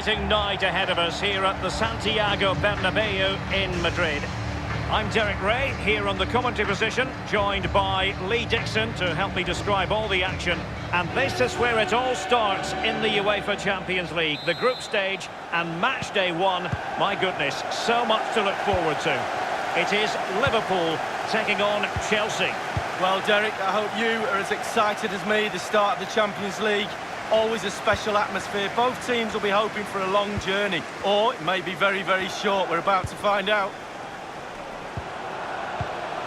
Night ahead of us here at the Santiago Bernabeu in Madrid. I'm Derek Ray here on the commentary position, joined by Lee Dixon to help me describe all the action. And this is where it all starts in the UEFA Champions League, the group stage and match day one. My goodness, so much to look forward to. It is Liverpool taking on Chelsea. Well, Derek, I hope you are as excited as me. The start of the Champions League. Always a special atmosphere. Both teams will be hoping for a long journey, or it may be very, very short. We're about to find out.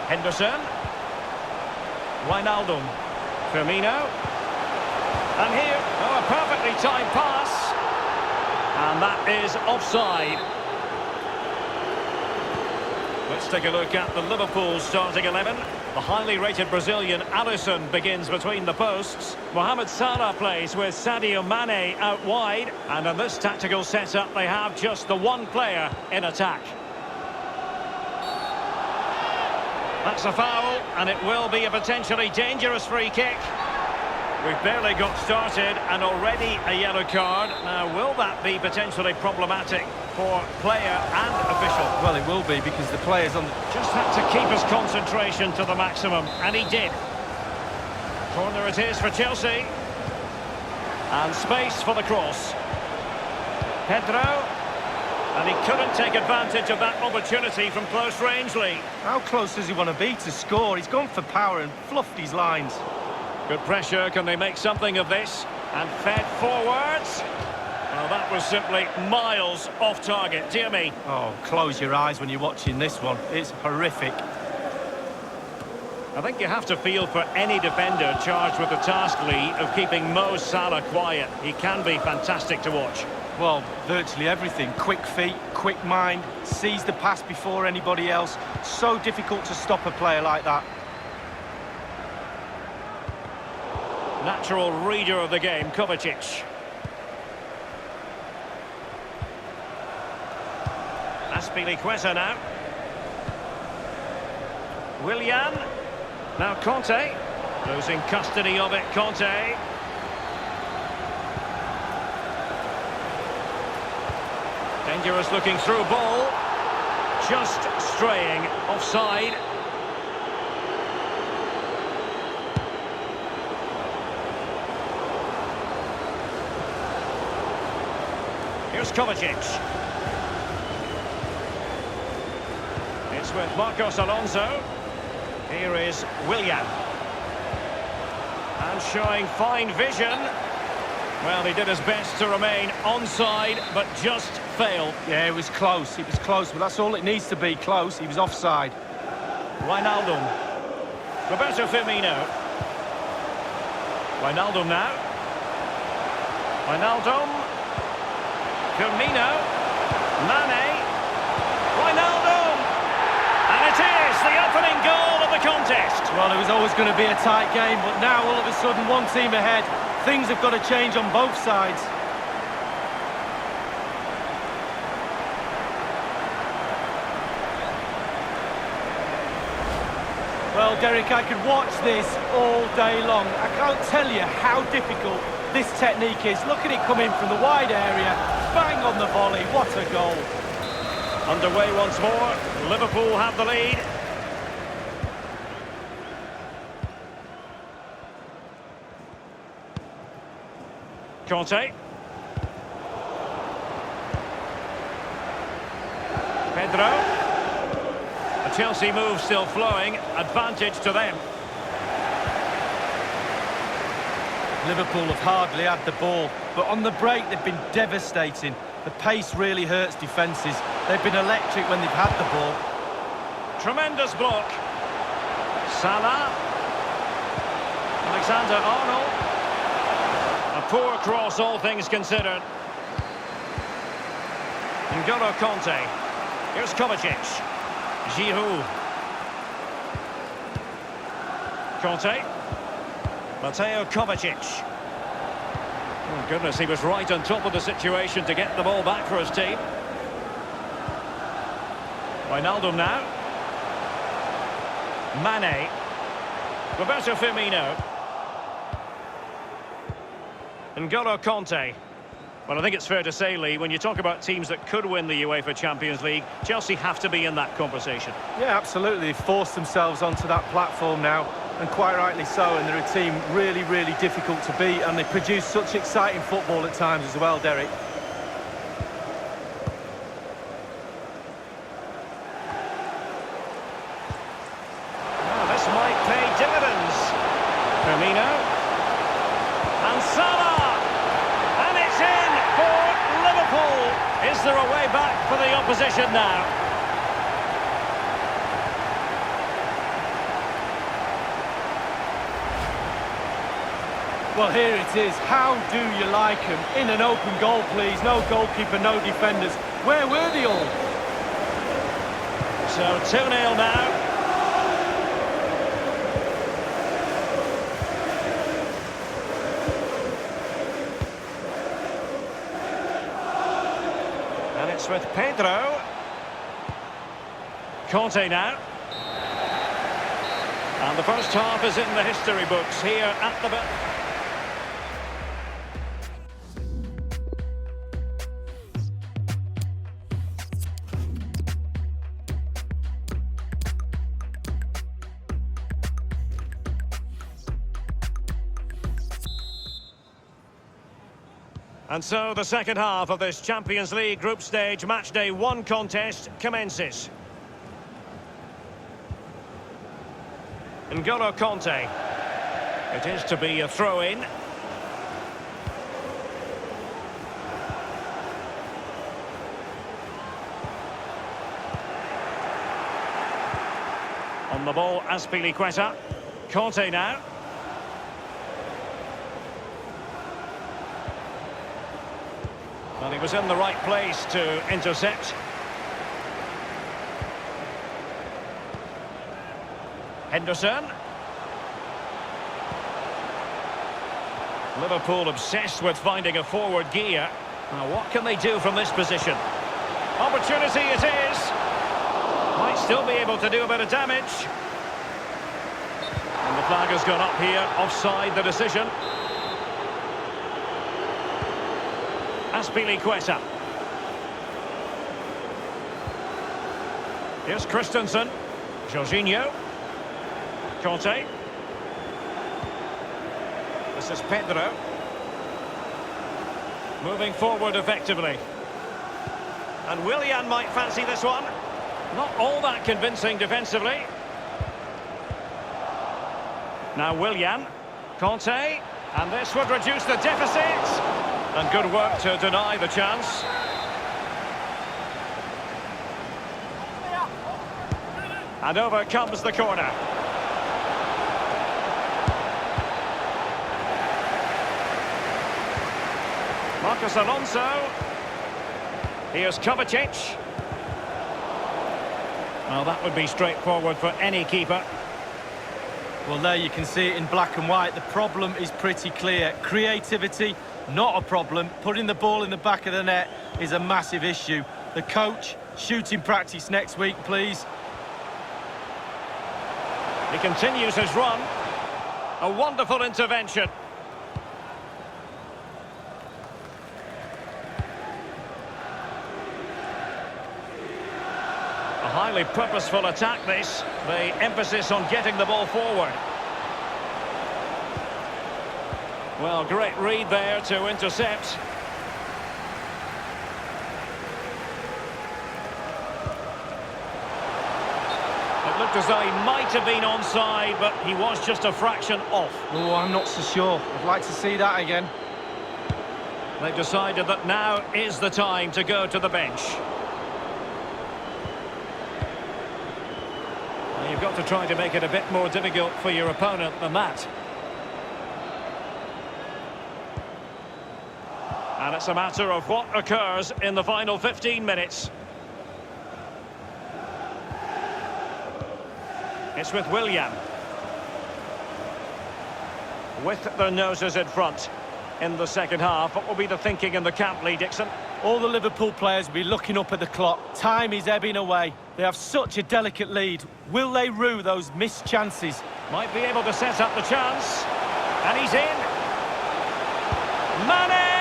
Henderson. Wijnaldum. Firmino. And here, a perfectly timed pass. And that is offside. Let's take a look at the Liverpool starting 11. The highly rated Brazilian Alisson begins between the posts. Mohamed Salah plays with Sadio Mane out wide. And in this tactical setup, they have just the one player in attack. That's a foul, and it will be a potentially dangerous free kick. We've barely got started, and already a yellow card. Now, will that be potentially problematic for player and official? Well, it will be, because the players on the... Just had to keep his concentration to the maximum, and he did. Corner it is for Chelsea. And space for the cross. Pedro. And he couldn't take advantage of that opportunity from close range, Lee. How close does he want to be to score? He's gone for power and fluffed his lines. Good pressure, can they make something of this? And fed forwards. Well, that was simply miles off target, dear me. Oh, close your eyes when you're watching this one. It's horrific. I think you have to feel for any defender charged with the task, Lee, of keeping Mo Salah quiet. He can be fantastic to watch. Well, virtually everything. Quick feet, quick mind, sees the pass before anybody else. So difficult to stop a player like that. Natural reader of the game, Kovacic. Azpilicueta now. Willian. Now Conte. Losing custody of it, Conte. Dangerous looking through ball. Just straying offside. Here's Kovacic. It's with Marcos Alonso. Here is Willian. And showing fine vision. Well, he did his best to remain onside, but just failed. Yeah, it was close, but that's all it needs to be, close. He was offside. Wijnaldum. Roberto Firmino. Wijnaldum now. Wijnaldum. Firmino. Mane. Wijnaldum. And it is the opening goal of the contest. Well, it was always going to be a tight game, but now all of a sudden one team ahead. Things have got to change on both sides. Well, Derek, I could watch this all day long. I can't tell you how difficult this technique is. Look at it coming from the wide area. Bang on the volley. What a goal. Underway once more. Liverpool have the lead. Conte. Pedro. The Chelsea move still flowing. Advantage to them. Liverpool have hardly had the ball, but on the break they've been devastating. The pace really hurts defences. They've been electric when they've had the ball. Tremendous block. Salah. Alexander-Arnold. A poor cross, all things considered. N'Golo Conte. Here's Kovacic. Giroud. Conte. Mateo Kovacic. Oh, goodness, he was right on top of the situation to get the ball back for his team. Wijnaldum now. Mane. Roberto Firmino. N'Golo Conte. Well, I think it's fair to say, Lee, when you talk about teams that could win the UEFA Champions League, Chelsea have to be in that conversation. Yeah, absolutely. They've forced themselves onto that platform now, and quite rightly so, and they're a team really, really difficult to beat, and they produce such exciting football at times as well, Derek. Well, this might pay dividends. Firmino. And Salah! And it's in for Liverpool! Is there a way back for the opposition now? Well, here it is. How do you like them? In an open goal, please. No goalkeeper, no defenders. Where were they all? So 2-0 now. And it's with Pedro. Conte now. And the first half is in the history books here at the... And so the second half of this Champions League group stage matchday 1 contest commences. N'Golo Conte. It is to be a throw-in. On the ball, Azpilicueta. Conte now. Well, he was in the right place to intercept. Henderson. Liverpool obsessed with finding a forward gear. Now, what can they do from this position? Opportunity it is. Might still be able to do a bit of damage. And the flag has gone up here. Offside the decision. Azpilicueta. Here's Christensen. Jorginho. Conte. This is Pedro. Moving forward effectively. And Willian might fancy this one. Not all that convincing defensively. Now Willian. Conte. And this would reduce the deficit. And good work to deny the chance. And over comes the corner. Marcos Alonso. Here's Kovacic. Well, that would be straightforward for any keeper. Well, there you can see it in black and white. The problem is pretty clear. Creativity, not a problem. Putting the ball in the back of the net is a massive issue. The coach, shooting practice next week, please. He continues his run. A wonderful intervention. A highly purposeful attack this. The emphasis on getting the ball forward. Well, great read there to intercept. It looked as though he might have been onside, but he was just a fraction off. Oh, I'm not so sure. I'd like to see that again. They've decided that now is the time to go to the bench. Well, you've got to try to make it a bit more difficult for your opponent than that. And it's a matter of what occurs in the final 15 minutes. It's with Willian. With their noses in front in the second half. What will be the thinking in the camp, Lee Dixon? All the Liverpool players will be looking up at the clock. Time is ebbing away. They have such a delicate lead. Will they rue those missed chances? Might be able to set up the chance. And he's in. Mane!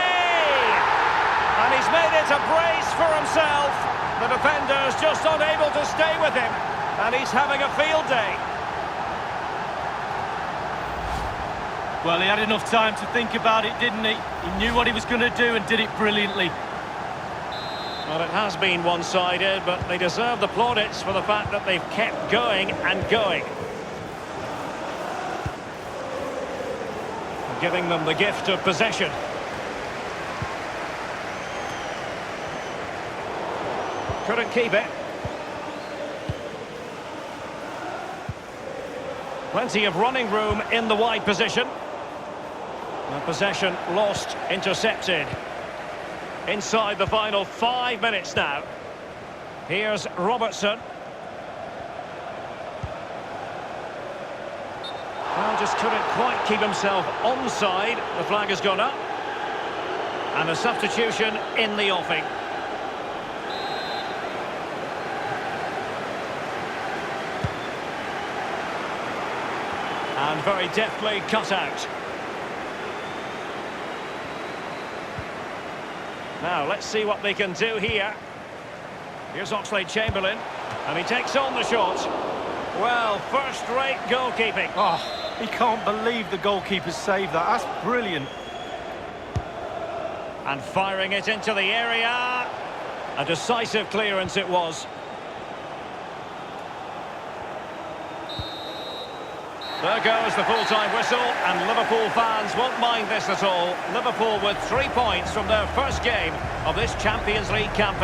And he's made it a brace for himself. The defender's just unable to stay with him. And he's having a field day. Well, he had enough time to think about it, didn't he? He knew what he was going to do and did it brilliantly. Well, it has been one-sided, but they deserve the plaudits for the fact that they've kept going and going. Giving them the gift of possession. Couldn't keep it. Plenty of running room in the wide position. The possession lost, intercepted. Inside the final 5 minutes now. Here's Robertson. Well, just couldn't quite keep himself onside. The flag has gone up. And a substitution in the offing. And very deftly cut out. Now, let's see what they can do here. Here's Oxlade-Chamberlain. And he takes on the shot. Well, first-rate goalkeeping. Oh, he can't believe the goalkeeper saved that. That's brilliant. And firing it into the area. A decisive clearance it was. There goes the full-time whistle, and Liverpool fans won't mind this at all. Liverpool with 3 points from their first game of this Champions League campaign.